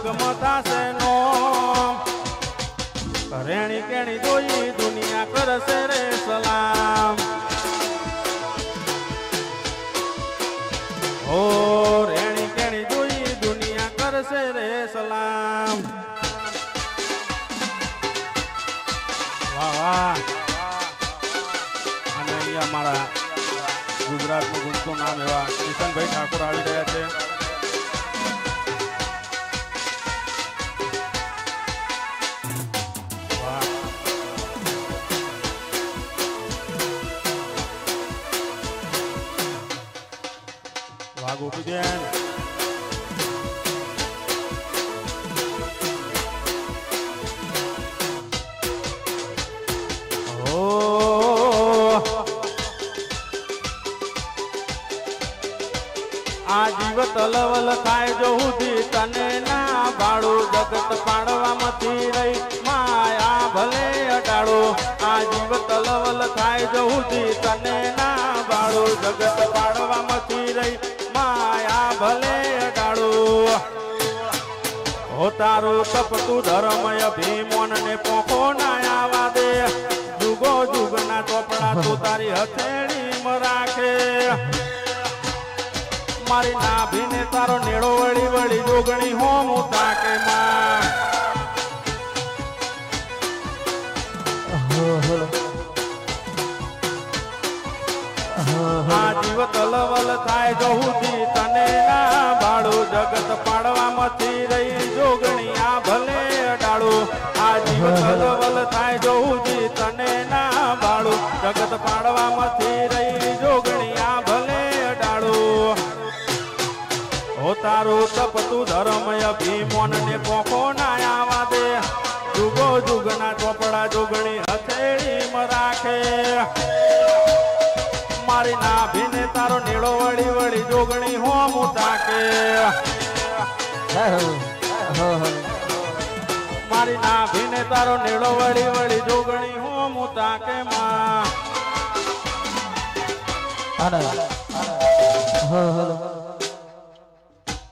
જગમાં થાશે નો રેણી કેણી જોઈ દુનિયા કરશે રે સલામ ઓ રેણી કેણી જોઈ દુનિયા કરશે રે સલામ વાહ વાહ અને અહીંયા મારા ગુજરાતનું ગુંજતું નામ એવા કિશનભાઈ ઠાકોર આવી રહ્યા છે વાહ ગોપીબેન આ જીવ તલવલ થાય જો હુધી તને ના ભાડું જગત પાડવામાંથી રહી માયા ભલે અડાડો આ જીવ તલવલ થાય જો હુધી તને ના ભાડું જગત પાડવામાંથી રહી માયા ભલે અડાડો હો તારું તપતું ધર્મય ભીમોન ને પોખો ના આવા દે જુગો જુગના ચોપડા તું તારી હથેળીમાં રાખે મારી નાભીને તારો નેડો વળી વળી જોગણી હોમ તાકે માં આ જીવ તલવલ થાય જહુદી તને ના ભાડું જગત પાડવામાંથી રહી જોગણી આ ભલે અડાડો આ જીવ તલવલ થાય જહુદી તને ના ભાડું જગત પાડવામાંથી રહી જોગણી આ ભલે અડાડો હો તારું તપતું ધર્મય ભીમોન ને પોખો ના આવા દે જુગો જુગના ચોપડા જોગણી હથેળીમાં રાખે મારી નાભીને તારો નેડો વળી વળી જોગણી હોમ તાકે મારી નાભીને તારો નેડો વળી વળી જોગણી હોમ તાકે માં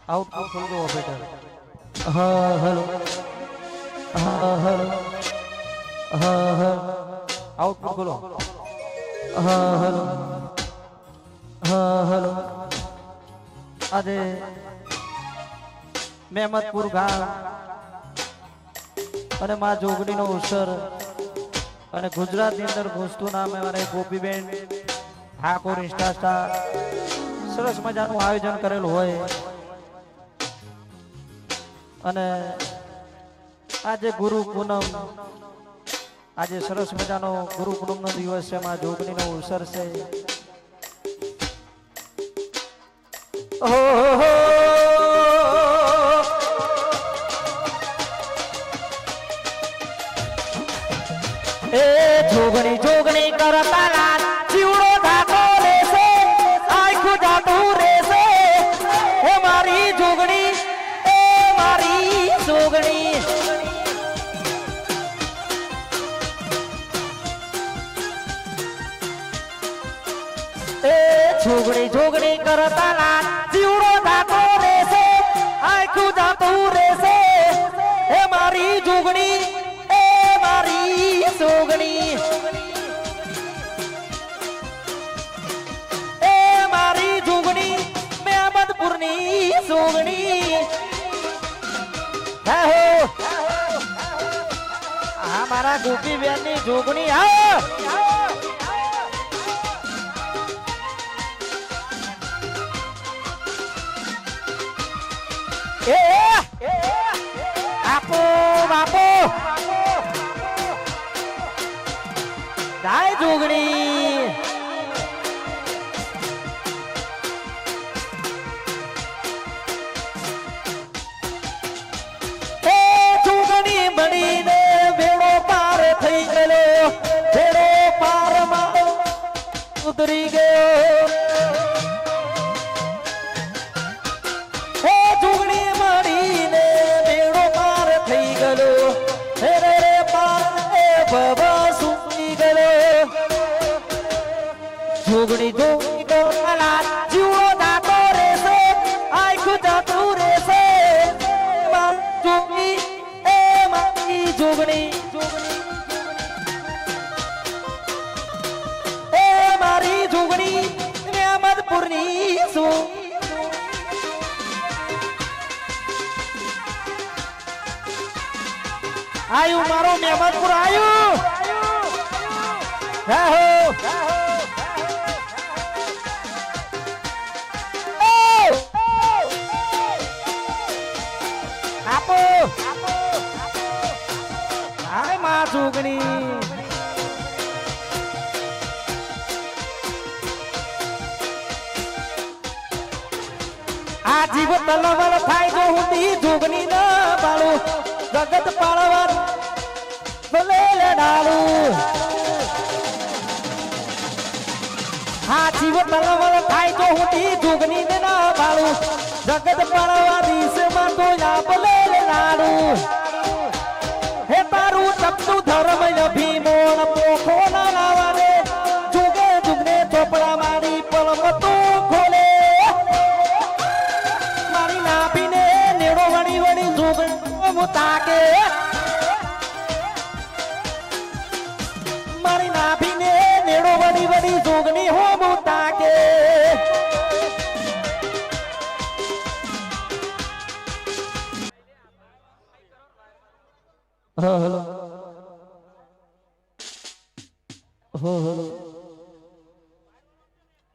આઉટપુટ ખોલો બેટા હા હેલો હા હેલો હા આઉટપુટ ખોલો હા હેલો હા હેલો આજે મહેમદપુર ગામ અને માં જોગણીનો ઉત્સર અને ગુજરાતની અંદર ઘૂસતું નામ અમારે ગોપીબેન ઠાકોર ઇન્સ્ટા સ્ટાર સરસ મજાનું આયોજન કરેલું હોય અને આજે ગુરુ પૂનમ આજે સરસ મજાનો ગુરુ પૂનમ નો દિવસ છે માં જોગણીનો ઉત્સર છે એ જોગણી જોગણી કરતા લાલ જીવડો ધાતો લેશે આખું જાતું રહેશે એ મારી જોગણી એ મારી જોગણી એ જોગણી જોગણી કરતા લાલ જીવડો ધાતો રહેશે આખું જાતું રહેશે એ મારી જોગણી સોગણી એ મારી જોગણી મહેમદપુરની સોગણી હે હો આ મારા ગોપીબેનની જોગણી આવો એ આપો બાપો જાય જોગણી એ જોગણી બનીને બેડો પાર થઈ ગયો બેડો પાર મારો ઉતરી ગયો એ જોગણી બનીને બેડો પાર થઈ ગયો રે પાર એ બાબા સુની ગયો જોગણી જોગણી કરલા જીવો દાતો રહેશે આખું જાતું રહેશે જોગણી એ મારી જોગણી મહેમદપુરની છું આયુ મારો મહેમદપુર આયુ આપો હાય માં જોગણી આ જીવ તલવલ થાય જો હું જોગણી ન પાડું જગત પાળવા ભલે લડાલું હા જીવ તલવલ થાય જો હું જોગણી ન પાડું જગત પાળવા દિશમાં તો ના ભલે લડાલું હે તારું તપતું ધર્મ અભિમોણ પોખો ના લાવાને જુગે જુગને ચોપડા મારી પલમતો ખોલે મારી નાભીને નેડો વળી વળી જુગનો મુતાકે મારી નાભીને નેડો વળી વળી જુગની હો મુતાકે હેલો હેલો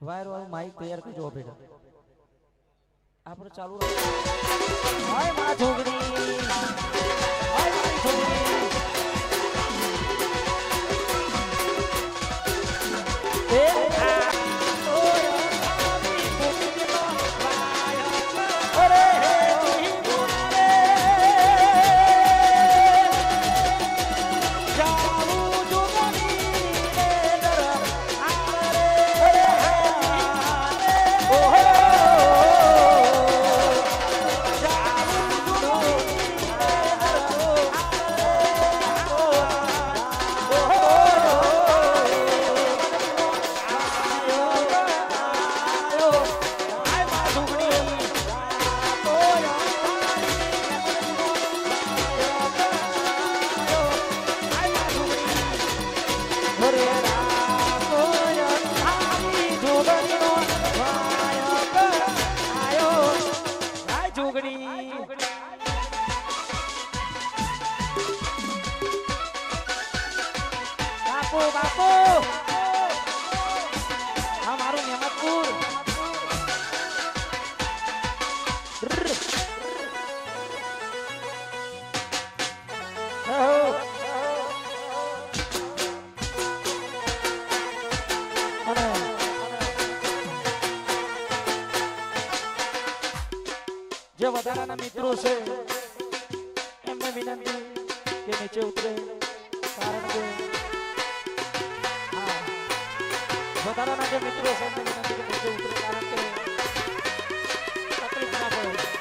વાયર વાળું માઇક તૈયાર કરજો બેટા આપણે ચાલુ હાય માં છોકરી હાય મારી છોકરી એ બાપુ હા મારું મહેમદપુર જે વધારાના મિત્રો છે એમને વિનંતી કે નીચે ઉતરે કારણ કે વધારાના જે મિત્રો છે એમને વિનંતી કે નીચે ઉતરે કારણ કે તકલીફ ના પડે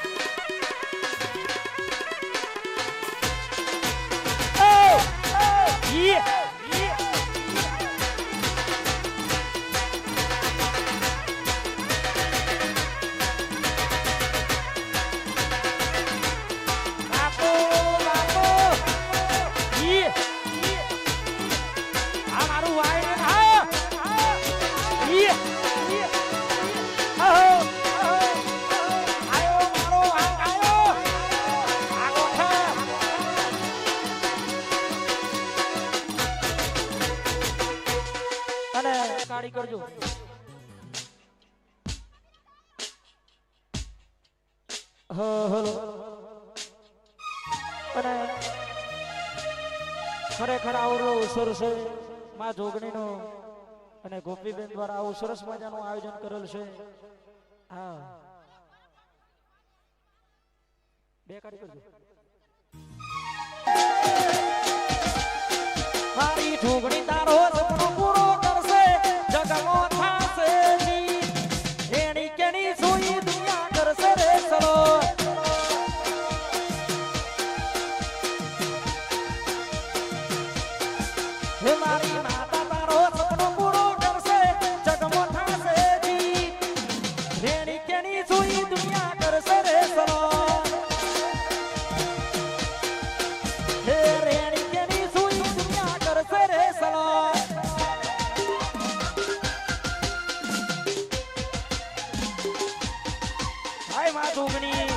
કાઢી કરજો હેલો અને ખરેખર આવરો અવસર છે માં જોગણીનો અને ગોપીબેન દ્વારા આવું સરસ મજાનું આયોજન કરેલ છે હા બે કાઢી કરજો મારી જોગણી તારો સપનો પૂરો કરશે જગમાં થાશે જી એની કેની સોઈ દુનિયા કરશે રે ચલો હે મારી માતા તારો સપનો પૂરો કરશે જગમાં થાશે જી એની કેની સોઈ દુનિયા કરશે રે ચલો માં જોગણી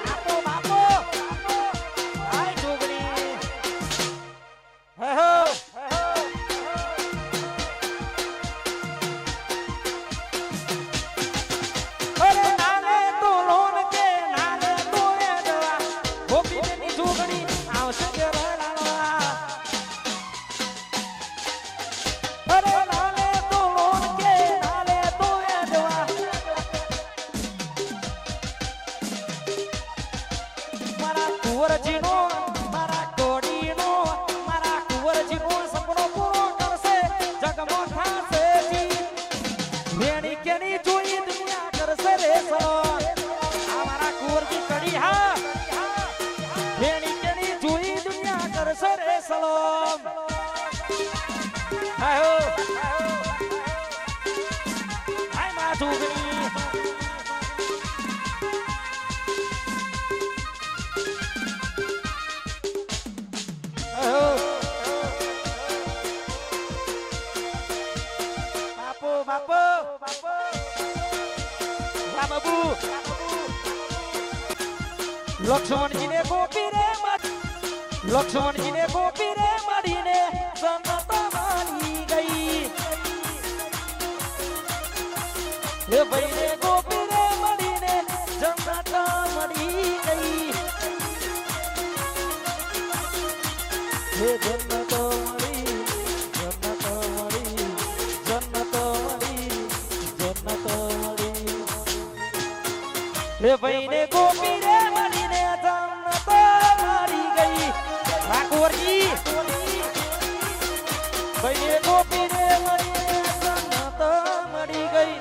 આપો બાપો આય જોગણી હે હો અરે નાલે તો લોન કે નાલે તો એ દવા ગોપી બેની જોગણી આવશે કે રડાવા અરે નાલે તો લોન કે નાલે તો એ દવા મારા કુંવરજીનો મારા કોડીનો મારા કુંવરજીનો સપનો પૂરો કરશે જગમો થાશે જી વેણી કેની જોઈ દુનિયા કરશે રે સલો આ મારા કુંવરજી કડી હા વેણી કેની જોઈ દુનિયા કરશે રે સલો હાયો હાય મા જોગણી બાપો બાપો બાપો બાબુ લક્ષ્મણજીને ગોપી રે લક્ષ્મણજીને ગોપી રે મળીને જન્નત માની ગઈ હે ભાઈને ગોપી રે મળીને જન્નત મળી ગઈ હે જન્નત મળી જન્નત મળી જન્નત મળી જન્નત મળી હે ભાઈને ગોપી રે મળીને જન્નત મળી ગઈ ઠાકોરજી ભાઈને ગોપી રે મળીને જન્નત મળી ગઈ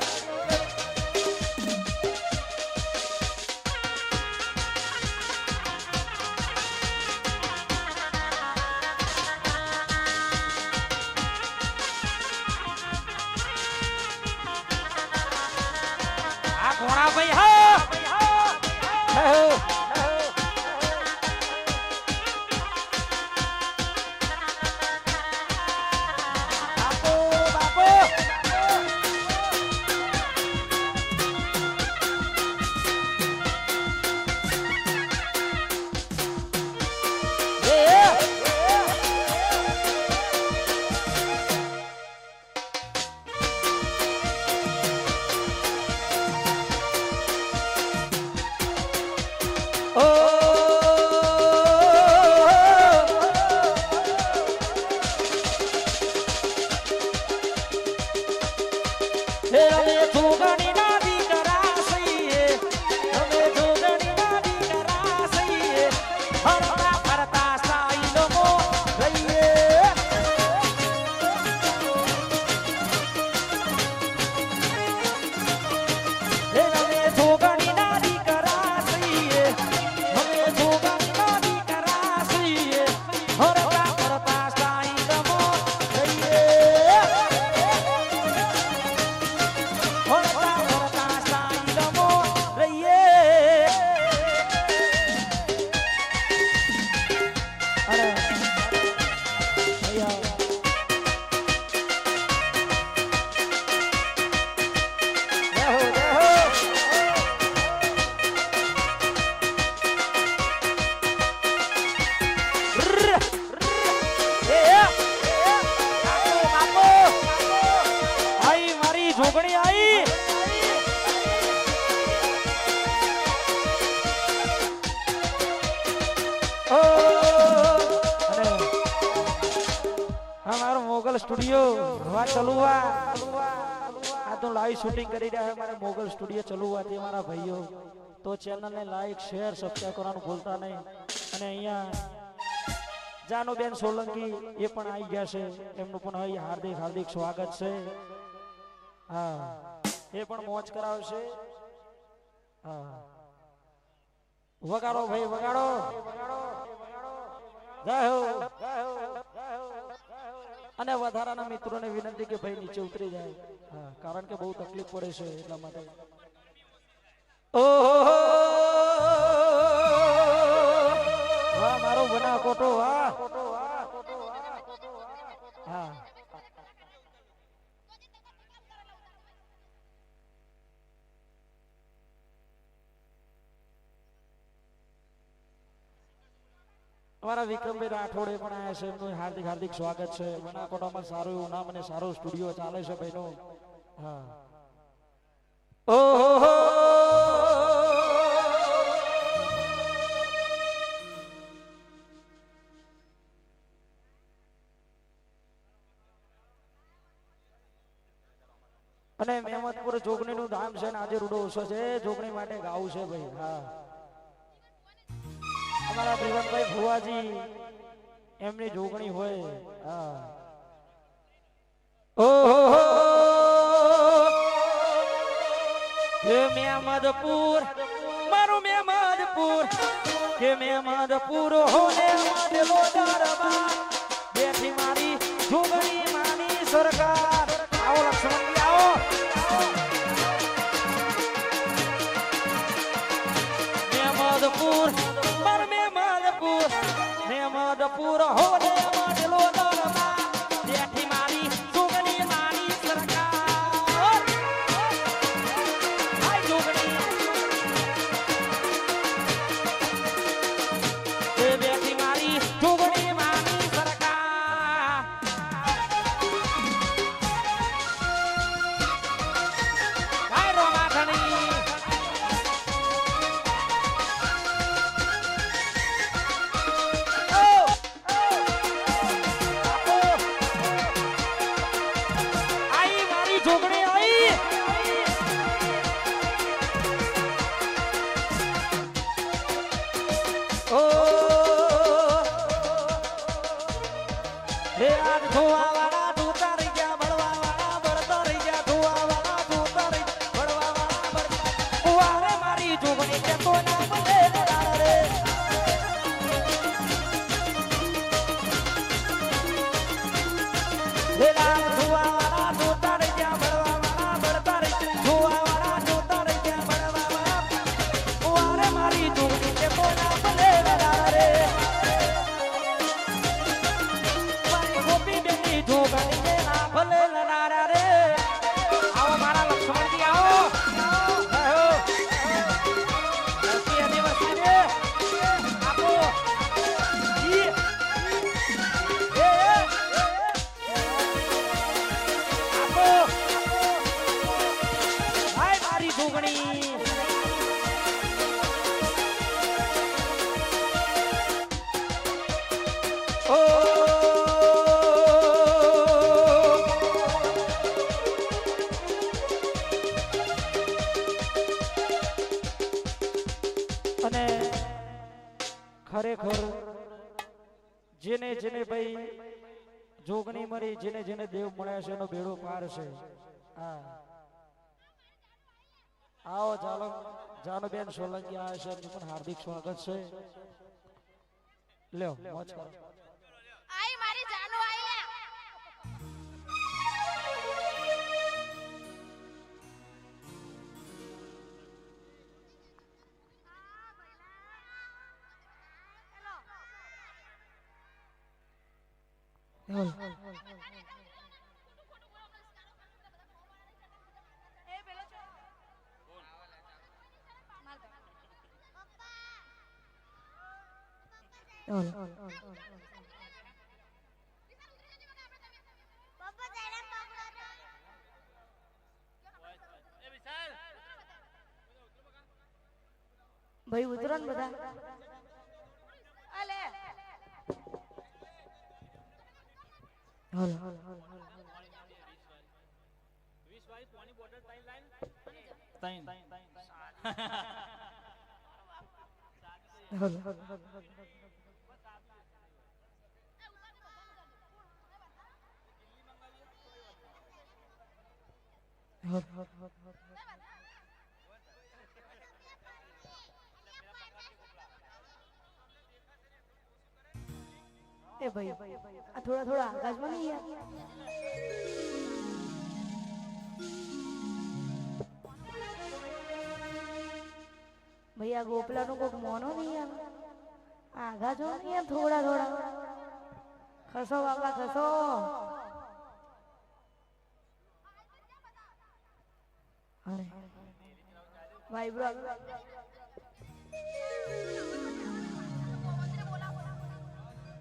આ કોણા ભાઈ હા બાપો બાપો જોગણી આઈ हमारा मोगल स्टूडियो हवा चालू हुआ आ तो लाइव शूटिंग કરી રહ્યા हमारे मोगल स्टूडियो ચાલુ हुआ તે મારા ભાઈઓ તો ચેનલ ને લાઈક શેર સબસ્ક્રાઇબ કરવાનું ભૂલતા નહીં અને અહીંયા જાનુબેન સોલંકી એ પણ આવી ગયા છે એમનું પણ અહીં હાર્દિક હાર્દિક સ્વાગત છે હા એ પણ મોજ કરાવશે હા વગાડો ભાઈ વગાડો જય હો અને વધારાના મિત્રોને વિનંતી કે ભાઈ નીચે ઉતરી જાય હા કારણ કે બહુ તકલીફ પડે છે એટલા માટે ઓહો વાહ મારો બના કોટો વાહ હા અમારા વિક્રમભાઈ રાઠોડે પણ આવ્યા છે, એમનું હાર્દિક હાર્દિક સ્વાગત છે. બનાસકાંઠામાં સારું એવું નામ અને સારો સ્ટુડિયો ચાલે છે ભાઈનો. હા ઓહો અને મેમતપુર જોગણી નું ધામ છે ને આજે રૂડો ઓછો છે, જોગણી માટે ગાવું છે ભાઈ. હા અમારા જીવનભાઈ ભુવાજી એમની જોગણી હોય. હા ઓહો હે મેમદપુર મારું મેમદપુર કે મેમદપુર હો ને માદેલો દરબાર બેઠી મારી જોગણી માની સરકાર. આવો લક્ષ્મણજી આવો. મેમદપુર માર મેમદપુર મેમદપુર હો ને માદેલો દરબાર બેઠી મારી જોગણી માની સરકાર. હાય જોગણી એ બેઠી મારી જોગણી માની સરકાર. હાય રોમાખણી જોગણી આવી. ઓ હે આજ ધોવા વાળા ધોતા રહી ગયા, બળવા વાળા બળતા રહી ગયા, ધોવા વાળા ધોતા રહી બળવા વાળા બળતા. વારે મારી જોગણી કે તો ના બને રે. હે લાલ ધોવા વાળા ધોતા રહી ગયા, બળવા વાળા બળતા રહી, ધોવા વાળા ધોતા રહી ગયા, બળવા વાળા. વારે મારી જોગણી કે તો ના બને રે. મારી ગોપી બેની જોગણી કે ના ભલે લડારા રે. આવો મારા લક્ષ્મણજી આવો. આવો હેપી એનિવર્સરી રે. આપો ઈ એ આપો. હાય મારી જોગણી ઓ અને ખરેખર જેને જેને ભાઈ જોગણી મરી, જેને જેને દેવ મળ્યા છે એનો બેડો પાર છે. હા આવો ચાલો જાનુબેન સોલંકી આવે છે, એમનું પણ હાર્દિક સ્વાગત છે. લ્યો મોજ કરો. આઈ મારી જાનુ આઈ લે. હેલો એ પેલો છો માર પપ્પા પપ્પા તેરે પકડો એ વિશાલ ભાઈ ઉતરો ને બધા. અલે હાલ એ ભાઈ આ થોડા થોડા આકાશમાં નહીં યાર. ભાઈ આ ગોપલાનું કોક મોનો નહીં આવે. આઘા જો નહીં યાર, થોડા થોડા ખસો બાપા ખસો. અરે ભાઈ બ્રો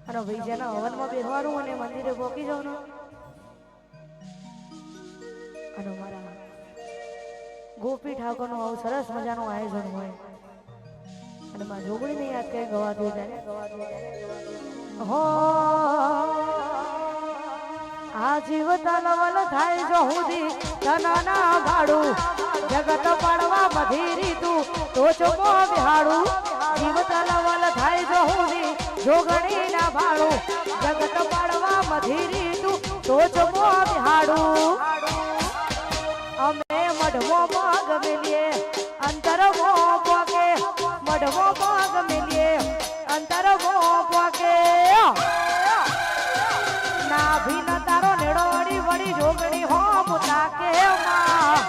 અને ભાઈ જેના હવનમાં બેસવાનું અને મંદિરે પહોંચી જાવ ને અને મારા ગોપી ઠાકોરનું આવું સરસ મજાનું આયોજન હોય અને મારા જોગણીને યાદ કઈ ગવાતું ત્યારે હો આ જીવ તલવલ થાય જો હુદી તનના ભાડું જગત પડવા બધી રીતું તો ચમો બિહાડું જીવ તલવલ થાય જો હુદી જોગણી ના ભાડું જગત પડવા બધી રીતું તો ચમો બિહાડું અમે મઢવો માગ મિલીએ અંતર મો પોકે મઢવો માગ મિલીએ અંતર મો પોકે ના ભીન તારો નેડો વડી વડી જોગણી હો મુતા કે માં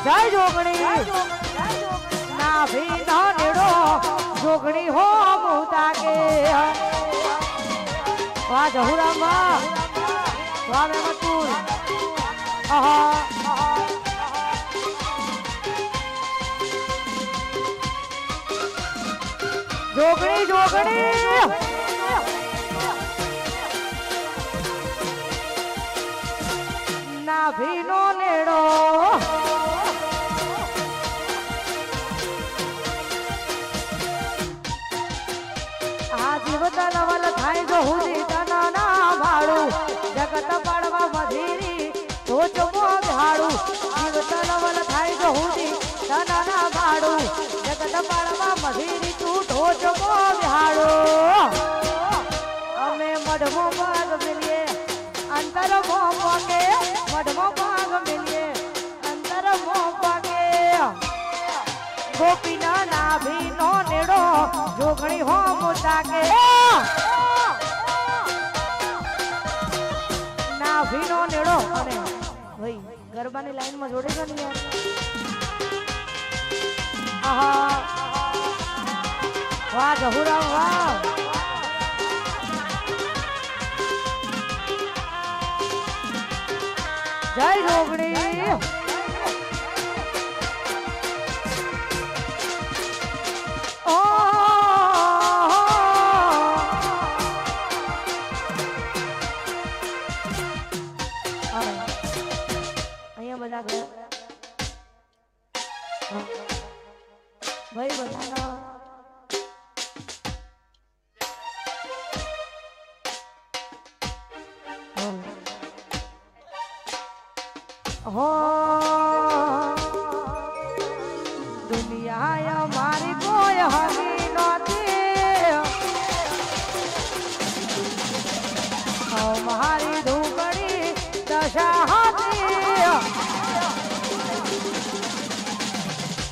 જય જોગણી ના ભીન નેડો જોગણી હો મુતા કે વાહ જહુરામ વાહ વાહ મેમતુલ આહા જોગણી જોગણી ના ભીનો નેડો આ જીવત નવલ થાય જો હુદી તના ભાડું જગત પાડવા મધીરી તો ચમો ભાડું જીવત નવલ થાય જો હુદી તના ભાડું જગત પાડવા મધીરી તું તો ચમો ભાડું અમે મઢવો ભાગ મિલીએ અંતર મો પોકે મઢવો ભાગ મિલીએ અંતર મો પોકે ગોપીના નાભીનો નેડો જોગણી હો મોટા કે નાભીનો નેડો અને ભાઈ ગરબાની લાઈનમાં જોડેગા ને યાર આહા વાહ જહુરામ વાહ જય જોગણી ઓ અહીંયા બધા ભાઈ બધા हो दुनिया हमारी कोई हमी नती हमारी धूपड़ी दशा होती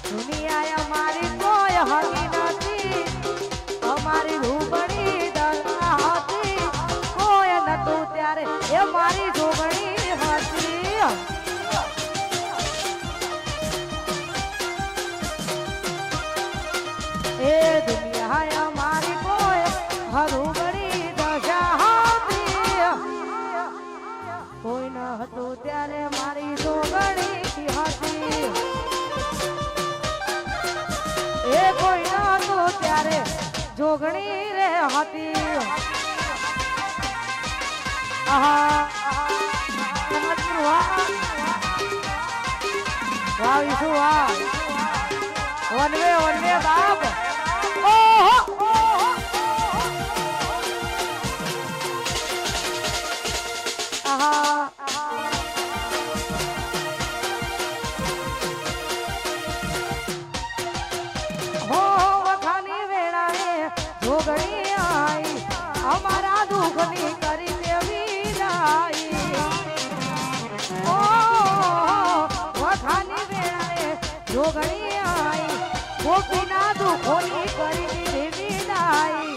दुनिया हमारी कोई हमी नती हमारी धूपड़ी दशा होती कोई नतु त्यारे ये मारी धूपड़ी होती ए दुनिया हमारी कोई हरु बड़ी दशा होती कोई न हतु त्यारे मारी जोगणी होती ए कोई न हतु त्यारे जोगणी रे होती आहा वाह विशु वाह वनवे बाप हो वखानी वेळाए जोगणी आई हमारा दुखनी करी देवी लाई ओ वखानी वेळाए जोगणी आई गोपीना दुखोनी करी देवी लाई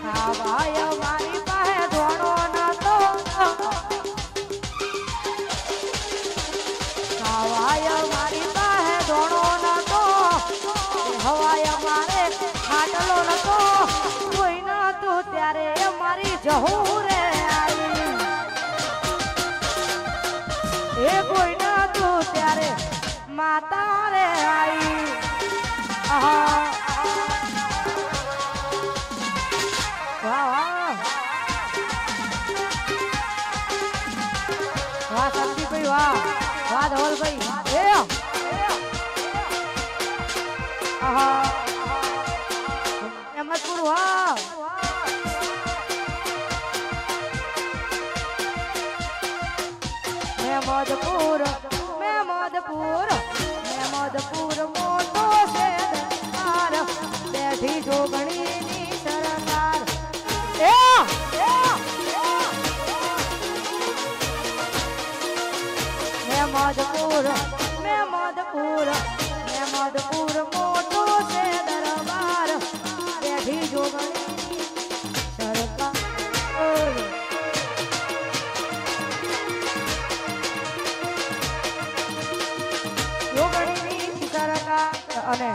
खावाय मारी पाहे धोणो न तो खावाय मारी पाहे धोणो न तो हवाय मारे खाटलो न तो कोई न तू त्यारे मारी जहू रे आई ए कोई न तू त्यारे माता रे आई आहा વાહ વાહ ધવલભાઈ એ આહા અહેમદપુર વાહ મહેમદપુર મહેમદપુર મહેમદપુર મોટો છે દરબાર બેઠી જોગણીની સરકાર એ મહેમદપુર મહેમદપુર મહેમદપુર મોટો છે દરબાર બેઠી જોગણીની સરકાર અને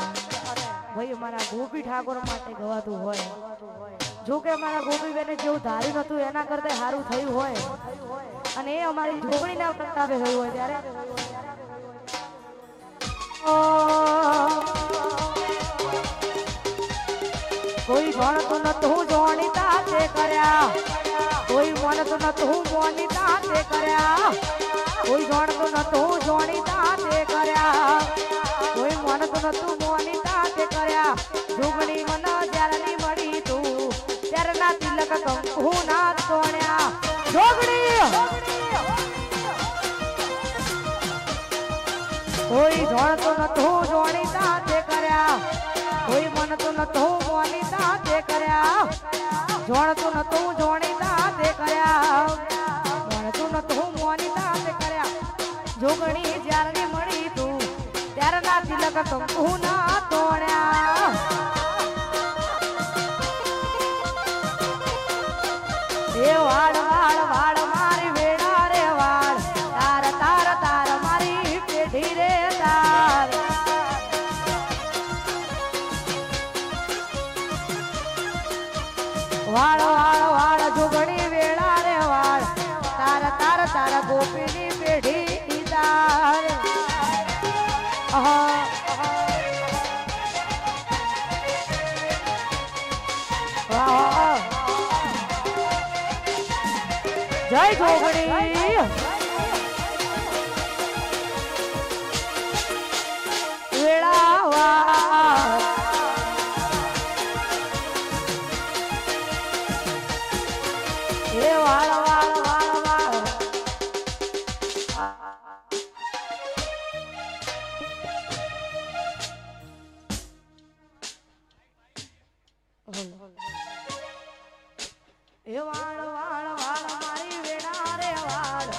ભાઈ અમારા ગોપી ઠાકોર માટે ગવાતું હોય જો કે અમારા ગોપી બેને જેવું ધાર્યું નતું એના કરતા સારું થયું હોય અને એ અમારી જોગણીના પ્રતાપે થયું હોય ત્યારે કોઈ જાણતું નતું જાણીતા તે કર્યા કોઈ માનતું નતું મોનીતા તે કર્યા કોઈ જાણતું નતું જાણીતા તે કર્યા કોઈ માનતું નતું મોનીતા તે કર્યા જોગણી મન જ્યારે ની મળી તું ત્યારે ના તિલક કંકુ ના તોણ્યા જોગણી કોઈ જાણતું નતું જાણીતા તે કર્યા કોઈ માનતું નતું મોનીતા તે કર્યા જાણતું નતું જાણીતા તે કર્યા માનતું નતું મોનીતા તે કર્યા જોગણી જ્યારે મળી તું ત્યારે ના તિલક કંકુ ના તોડ્યા એ વાળ વાળ વાળ મારી વેડા રે વાળ તાર તાર તાર મારી પેઢી રે તાર વાળ વાળ વાળ જોગણી વેડા રે વાળ તાર તાર તાર ગોપીની પેઢી તાર જય જોગણી વેળાવા એ વાળ વાળ વાળ વાળ એ વાળ વાળ વાળ મારી વેડા રે વાળ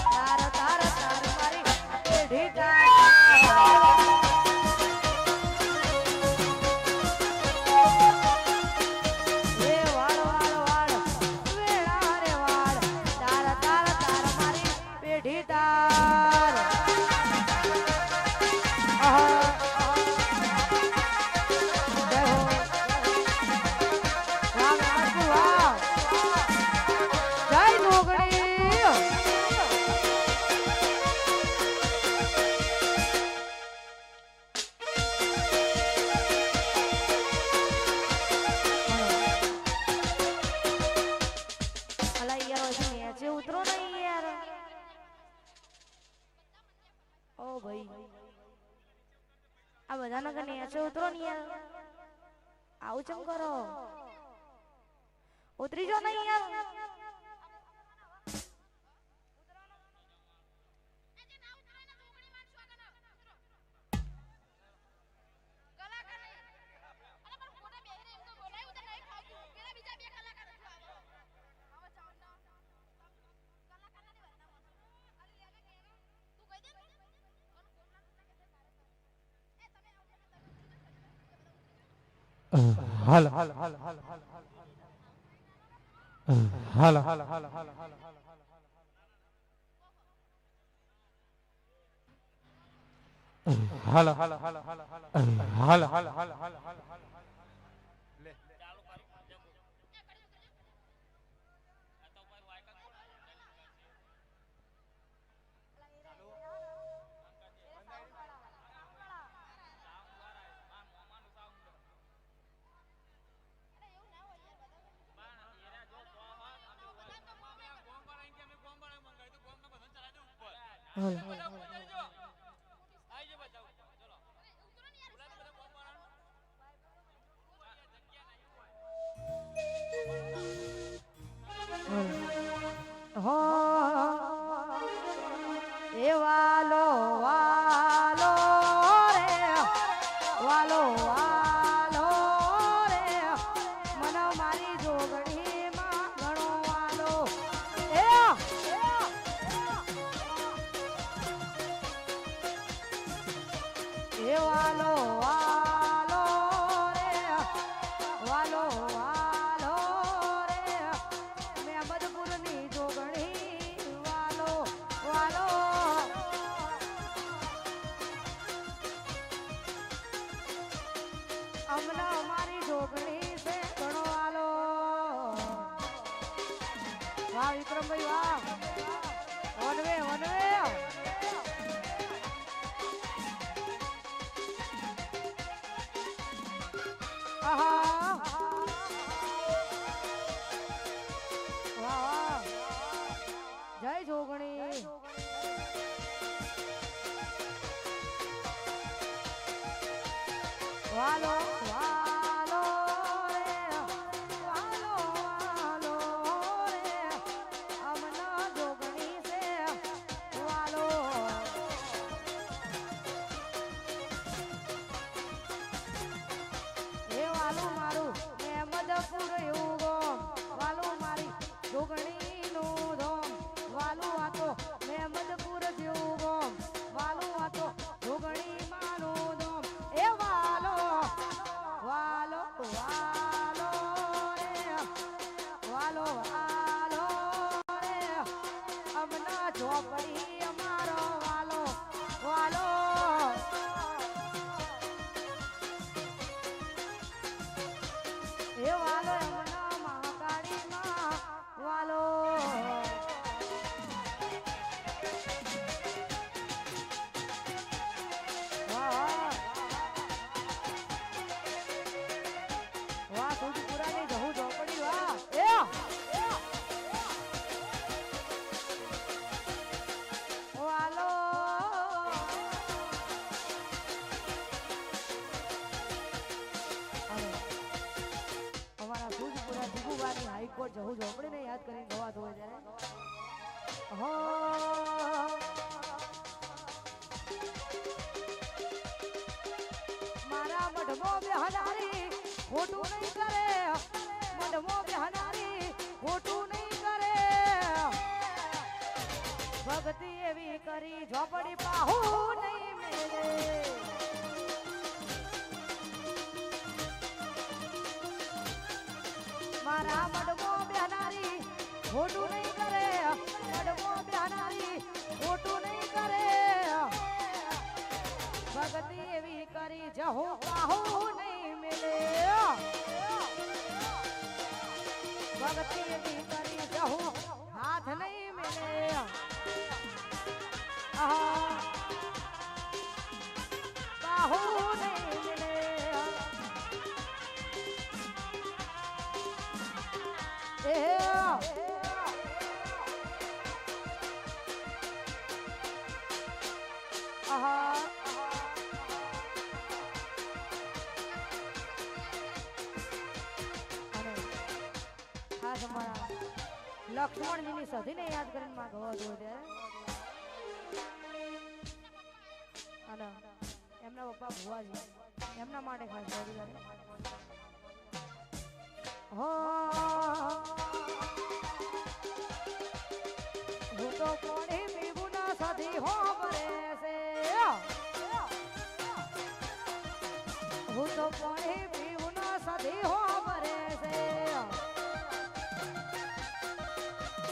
તાર તાર તાર મારી પેઢી એ વાળ વાળ વાળ વેડા રે વાળ તાર તાર તાર મારી પેઢી તાર ઉતરો નહીં યાર ઓ ભાઈ આ બધાના કને નીચે ઉતરો ને યાર આવું ચમ કરો ઉતરી જો નહીં યાર હાલ હાલ હાલ હાલ હાલ હાલ હાલ હાલ હાલ હાલ હાલ હાલ હાલ હાલ હાલ હાલ હલ. હો એ વાલો વાલો રે વાલો વાલો રે મને મારી જોગણીમાં ઘણો વાલો એ વાલો વાલો રે વાલો વાલો રે મહેમદપુરની જોગણી વાલો વાલો અમને અમારી જોગણી છે ઘણો વાલો વાહ વિક્રમભાઈ વાહ વનવે વનવે આહા વાહ જય જોગણી વાલો વાલો રે વાલો વાલો રે અમના જોગણી છે વાલો એ વાલું મારું મહેમદપુર એવું ગોમ વાલું મારી જોગણીનું ધોમ વાલું આ તો મહેમદપુર જેવું ગોમ વાલું આ તો જોગણી માનું ધોમ એ વાલો વાલો વાલો રે વાલો વાલો રે અમના ઝોપડી અમારો વાલો વાલો એ વાલો અમના મહાકાળીમાં વાલો વાહ વાહ સુજપુરા ની જહુ ઝોપડી વાહ વાલો અમારા સુજપુરા જીગુબાની હાઈકોર્ટ જહુ ઝોપડીને યાદ કરીને ગવાતો હોય ત્યારે હો મારા મઢમો બેહનારી ખોટું નહીં કરે મઢમો બેહનારી ખોટું નહીં કરે ભક્તિ એવી કરી ઝોપડી પાહુ નહીં મેલે મારા મઢમો બેહનારી ખોટું નહીં કરે મઢમો બેહનારી ખોટું નહીં કરે ભક્તિ એવી કરી જહુ પાહુ નહીં મિલે ભક્તિ એવી કરી જહુ હાથ નહીં મિલે પાહુ નહીં મિલે લક્ષ્મણજીની સધીને યાદ કરીને માં ગવા દો અને એમના પપ્પા ભુવાજી એમના માટે ખાસ હો હું તો કોણી પીવું ના સધી હો બરે છે હું તો કોણી પીવું ના સધી હો બરે છે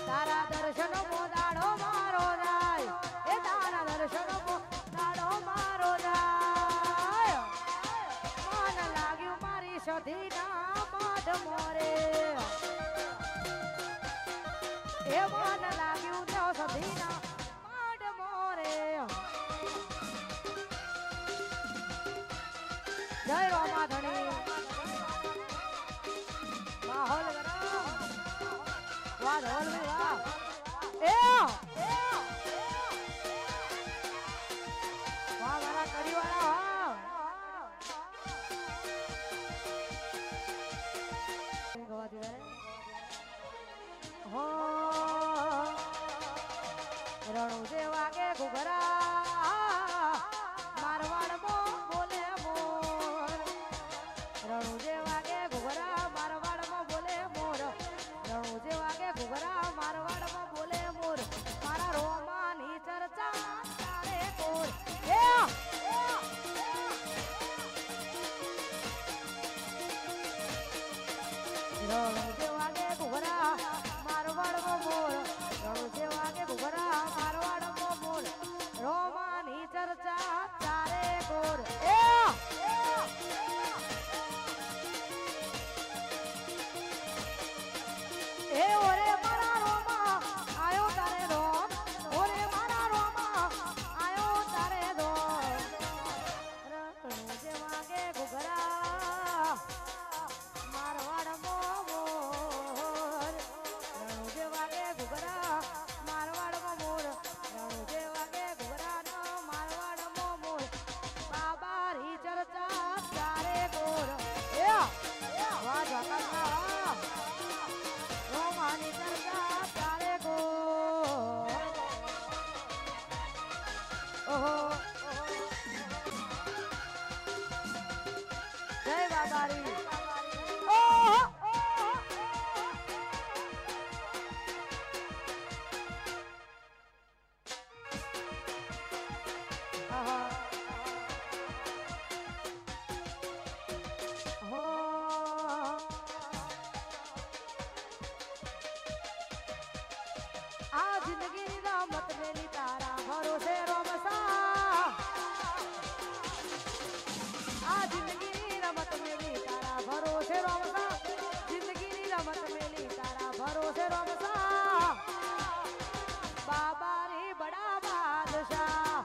તારા દર્શન મોદાડો મારો જાય એ તારા દર્શન મોદાડો મારો જાય મન લાગ્યું મારી સધી ના માઢ મોરે એ મન લાગ્યું તો સધી ના માઢ મોરે જય રોમા ધણી માહોલ ગરમ વાહ ઢોલ વાહ એ ઘુઘરા મારવાડમાં બોલે મોર રણુ જે વાગે ઘુઘરા મારવાડમાં બોલે મોર રણુ જે વાગે ઘુઘરા મારવાડમાં બોલે મોર મારા રોમાની ચર્ચા તારે કોર રણુ જે વાગે ઘુઘરા મારવાડમાં મોર રણુ જે વાગે ઘુઘરા મારવાડમાં મોર રોમાની ચર્ચા તારે કોર એ ઓરે મારા રોમા આયો તારે રોમ ઓરે મારા રોમા આયો તારે રોમ રણુ જે વાગે ઘુઘરા મારવાડમાં મોર રણુ જે વાગે ઘુઘરા મારવાડમાં મોર રણુ જે વાગે ઘુઘરાનો મારવાડમાં મોર બાબારી ચર્ચા તારે ગોર વાહ ઝાકરના રોમાની ચર્ચા તારે ગોર ઓહો જય બાબારી ઓહો આ જિંદગીની રમત મેલી તારા ભરોસે રમસા આ જિંદગીની રમત મેલી તારા ભરોસે રમસા જિંદગીની રમત મેલી તારા ભરોસે રમસા બાબા રે બડા બાદશાહ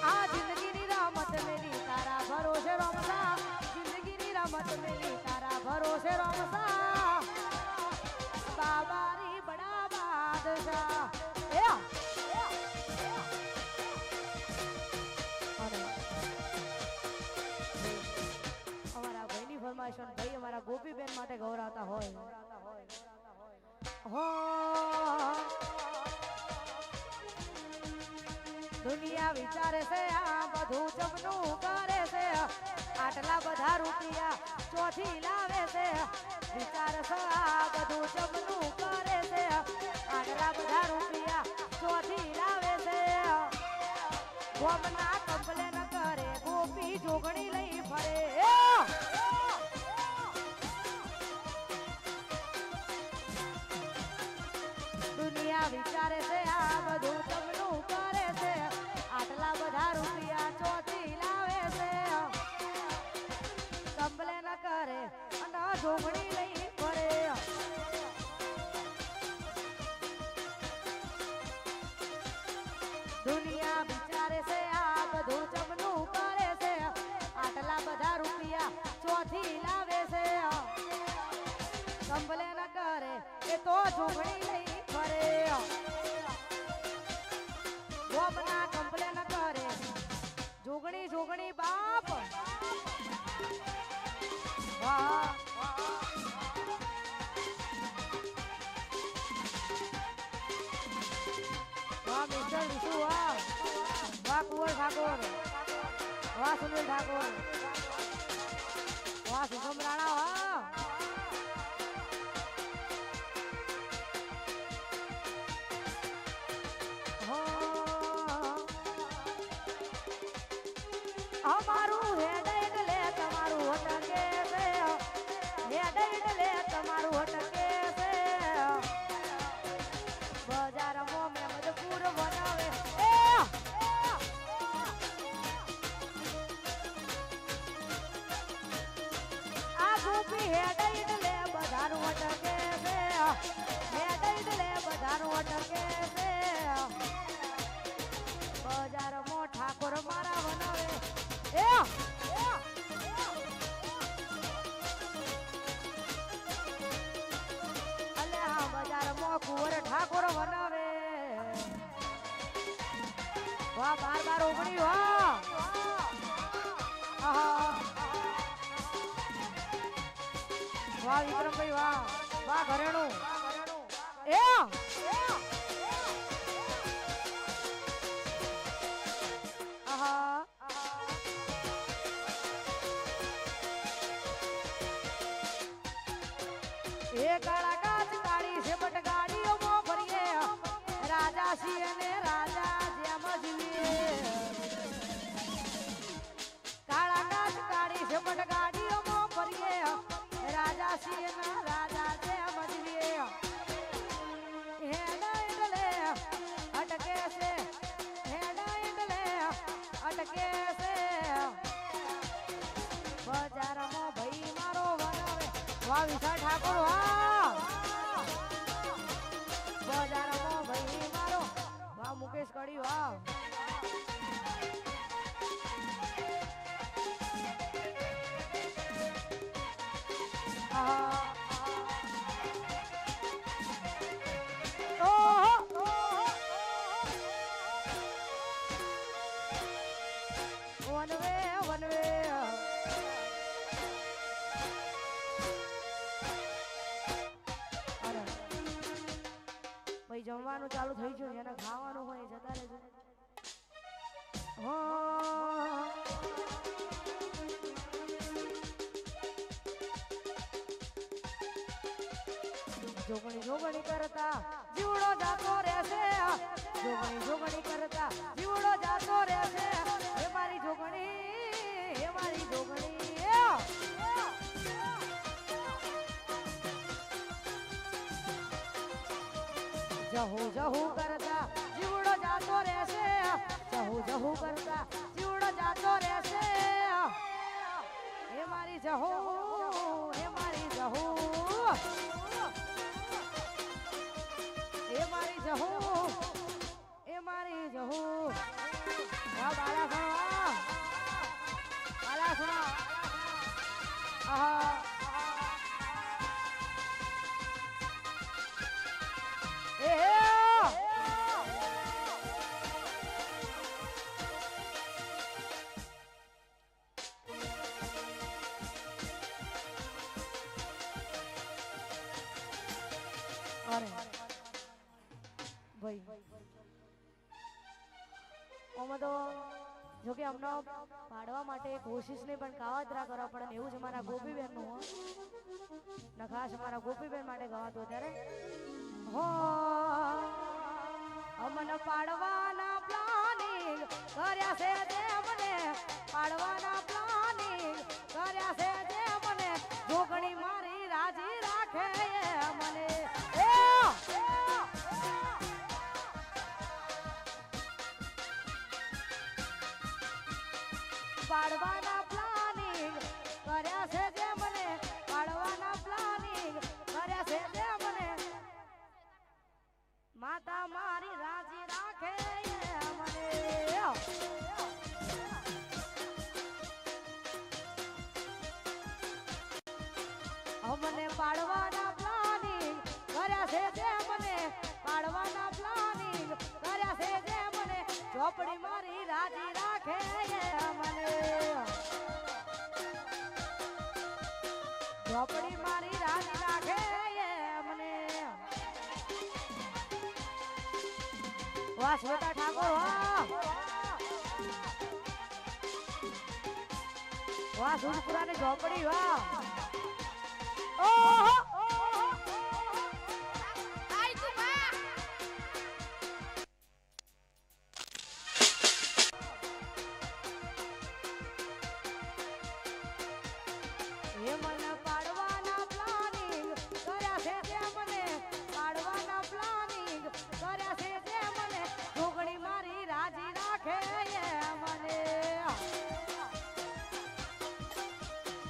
આ જિંદગીની રમત મેલી તારા ભરોસે રમસા જિંદગીની રમત મેલી તારા ભરોસે રમસા બાબારી બડા બાદશાહ અમારા ભાઈની ફરમાઈશ ભાઈ અમારા ગોપીબેન માટે ગૌરાવતા હોય હો દુનિયા વિચારે છે આ બધું જમનું કરે છે આટલા બધા રૂપિયા ચોથી લાવે છે વિચાર છે આ બધું જમનું કરે છે આટલા બધા રૂપિયા ચોથી લાવે છે ગોમના કમ્પ્લેન કરે ગોપી જોગણી લઈ ફરે દુનિયા વિચારે છે આ બધું જમનું કરે છે આટલા બધા રૂપિયા ચોથી લાવે છે કમ્પ્લેન કરે અને જોગણી લઈ ફરે દુનિયા વિચારે છે આ બધું જમનું કરે છે આટલા બધા રૂપિયા ચોથી લાવે છે કમ્પ્લેન કરે એ તો જોગણી લઈ ફરે ગોપના કમ્પ્લેન કરે જોગણી જોગણી બાપ વાહ વાહ મિસ્ટર વિશુ વાહ વાહ કુંવર ઠાકોર વાહ સુનિલ ઠાકોર વાહ શુભમ રાણા વાહ અમારું હેડ એટલે તમારું હટકે છે હેડ એટલે તમારું હટકે છે બજારમાં મેમદપુર બનાવે આ ગોપી હેડ એટલે બધાનું હટકે છે હેડ એટલે બધાનું હટકે છે બજારમાં ઠાકોર મારા બનાવે અલે આ બજારમાં કુંવર ઠાકોર બનાવે વાહ 12-12 વાહ આહા વાહ વિક્રમભાઈ વાહ વાહ ઘરેણું એ આહા એ કાળા કાચ કાળી છે બટ ગાડીઓમાં ફરીએ રાજા સિંહ અને રાજા જેમ જીવીએ કાળા કાચ કાળી છે બટ ગાડીઓમાં ફરીએ રાજા સિંહ અને રાજા જેમ જીવીએ હેડા એટલે અટકે છે હેડા એટલે અટકે છે બજારમાં ભાઈ મારો વનાવે વાહ વિશાળ ઠાકોર વાહ બજારમાં ભાઈ મારો વાહ મુકેશ કડી વાહ આહા વન વે ભાઈ જમવાનું ચાલુ થઈ ગયું જેને ખાવાનું હોય એ જતા રહેજો જોગણી જોગણી કરતા જીવડો જાતો રહેશે જોગણી જોગણી કરતા જીવડો જાતો રહેશે હે મારી જોગણી હે મારી જોગણી જહુ જહુ કરતા જીવડો જાતો રહેશે જહુ જહુ કરતા જીવડો જાતો રહેશે હે મારી જહુ હે મારી જહુ એ મારી જહુ એ મારી જહુ વાહ બાળા સુનો બાળા સુનો આહા એ અરે ભાઈ ઓમાં તો જો કે અમને પાડવા માટે કોશિશ નહીં પણ કાવતરા કરવા પડે ને એવું છે મારા ગોપીબેનનું ને ખાસ અમારા ગોપીબેન માટે ગવાતું અત્યારે હો અમને પાડવાના પ્લાનિંગ કર્યા છે તે મને પાડવાના પ્લાનિંગ કર્યા છે તે મને જોગણી મારી રાજી રાખે મને પાડવાના પ્લાનિંગ કર્યા છે જે મને પાડવાના પ્લાનિંગ કર્યા છે જે મને માતા મારી રાજી રાખે મને પાડવાના પ્લાનિંગ કર્યા છે જે મને પાડવાના પ્લાનિંગ કર્યા છે જે મને ચોપડી મારી રાજી રાખે મને ચોપડી મારી રાજી રાખે મને વાહ શ્વેતા ઠાકોર વાહ સુરપુરા ની ઝોપડી વાહ ઓહો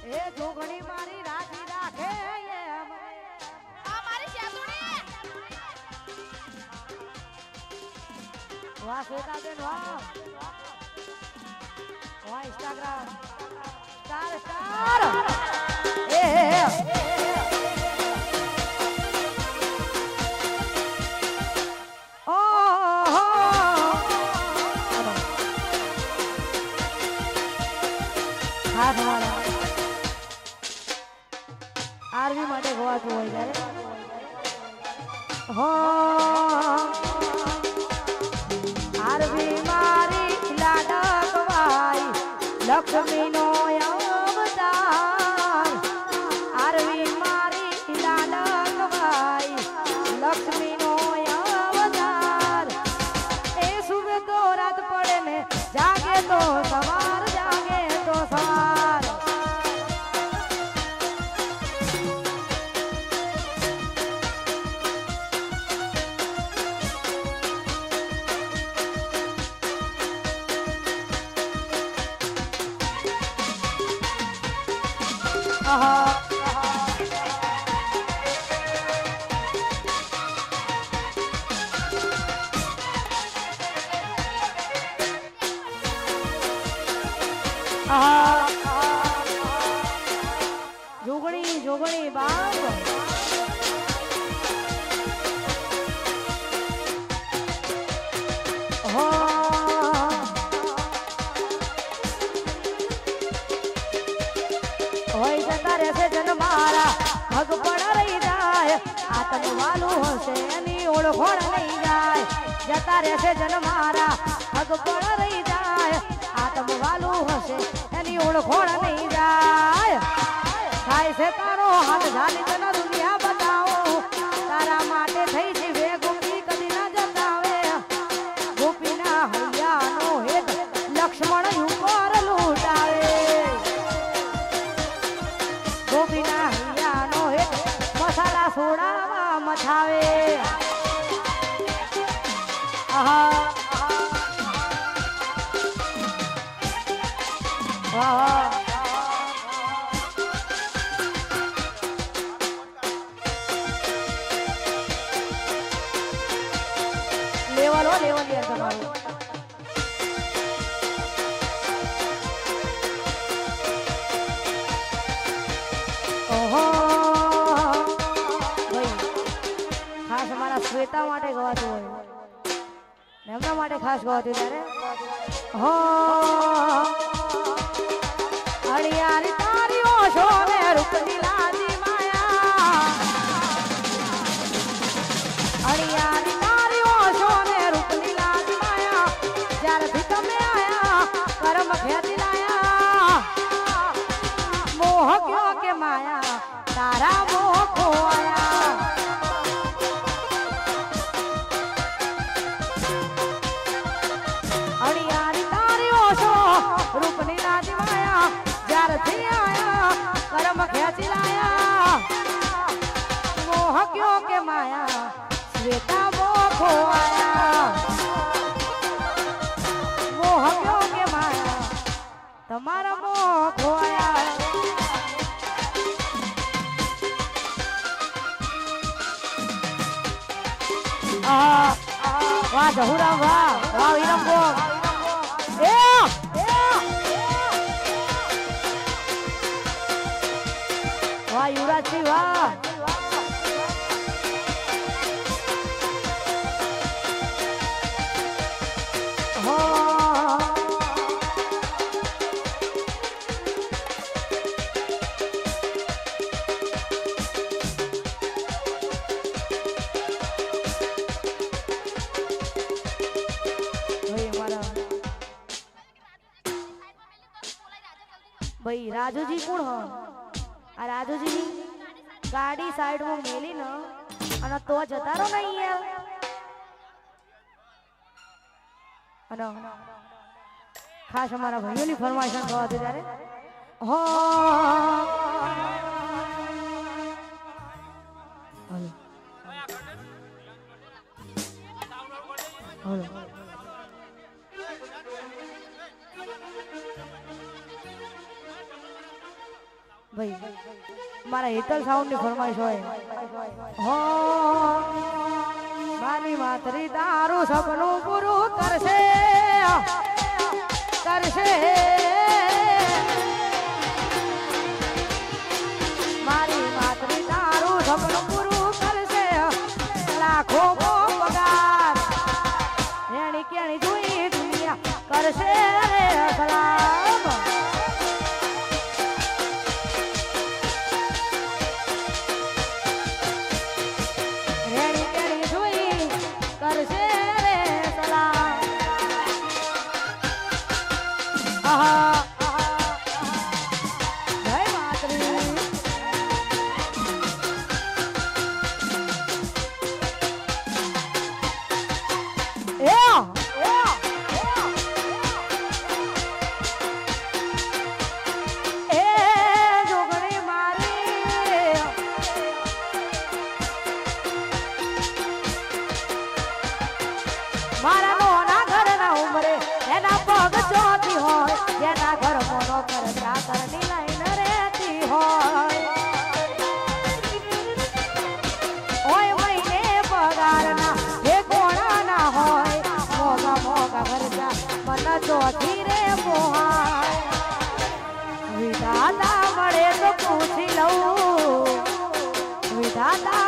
એ જોગણી મારી રાજી રાખે આ મારી શેતુડી વાહ શ્વેતા બેન વાહ વાહ ઇન્સ્ટાગ્રામ સ્ટાર સ્ટાર એ આરવી માટે ગવાતું હોય ત્યારે હો આરવી મારી લાડકવાઈ લક્ષ્મીનો અવતાર આરવી મારી લાડકવાઈ લક્ષ્મીનો અવતાર એ સુવે તો રાત પડે ને જાગે તો સવાર જાગે તો સવાર જોગણી જોગણી બાપ હો હોય જતા રહેશે જન મારા ભગ પણ રહી જાય આતન વાલું હશે એની ઓળખોણ નહીં જાય જતા રહેશે જન મારા ભગ પણ રહી જાય આતમ વાલું હશે એની ઓળખોણ નહીં જાય થાય છે તારો હાથ ઝાલી તને દુનિયા બતાવો તારા માટે થઈ છે વે ગોપી કદી ના જતાવે ગોપીના હૈયાનો હેત લક્ષ્મણ ઉપર લૂંટાવે ગોપીના હૈયાનો હેત મસાલા સોડાવા મથાવે આહા વાહ લેવલ યાર તમારું ઓહો ભાઈ ખાસ અમારા શ્વેતા માટે ગવાતું હોય ને એમના માટે ખાસ ગવાતું ત્યારે હો અડિયારી તારી ઓશો ને રૂપની લાજી માયા અડિયારી તારી ઓશો ને રૂપની લાજી માયા જ્યારથી તમે આયા કરમ ખેતી લાયા મોહ ક્યો કે માયા તારા મોહ ખોયા અડિયારી તારી ઓશો રૂપની લાજી માયા જ્યારથી આયા કરમ ખેંચી લાયા મોહ ક્યો કે માયા શ્વેતા મોહ ખોવાયા મોહ ક્યો કે માયા તમારા મોહ ખોવાયા વાહ જહુરામ વાહ વાહ વિરમ બોલ વાહ યુવરાજસિંહ વાહ હો ભાઈ રાજુજી કોણ હ આ રાજુજી ગાડી સાઈડ માં મેલી ન અને તો જતા રહો ને યાર અને ખાસ અમારા ભાઈઓની ફરમાઈશ થવા દે ત્યારે હો હલો ભાઈ મારા હેતલ સાઉન્ડ ની ફરમાઈશ હોય હો મારી માતરી તારું સપનું પૂરું કરશે કરશે મારી માતરી તારું સપનું પૂરું કરશે લાખો પગાર એની કેણી જોઈ દુનિયા કરશે સલામ રેણી કેણી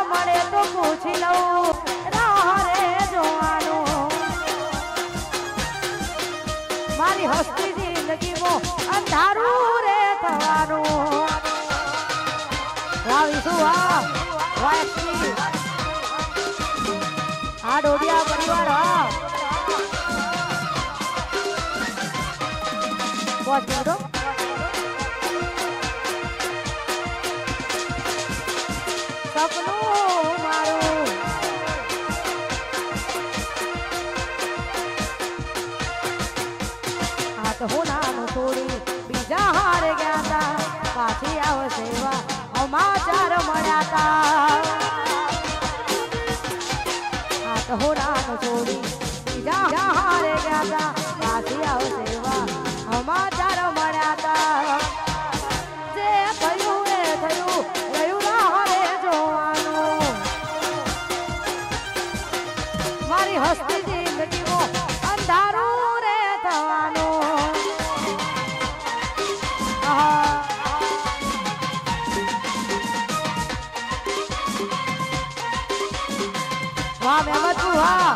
મળે તો પૂછી લઉં રાહ રે જોવાનું મારી હસ્તી જિંદગીમાં અંધારું રે થવાનું વાહ વિશુ વાહ વાહ એક્ચુઅલી આ ડોડિયા પરિવાર હા બસ બેઠો સપનું મારું આ તો હું નાનું છોડી બીજા હારે ગયા તા પાછી આવશે એવા સમાચાર મળ્યા તા આ તો હું નાનું છોડી બીજા હારે ગયા તા પાછી આવશે એવા સમાચાર મળ્યા તા જે થયું એ થયું રહ્યું ના રે જોવાનું મારી હસ્તી જિંદગીમાં અંધારું રે થવાનું વાહ મહેમદ વાહ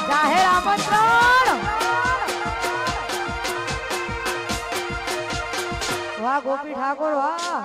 જાહેર આમંત્રણ વાહ ગોપી ઠાકોર વાહ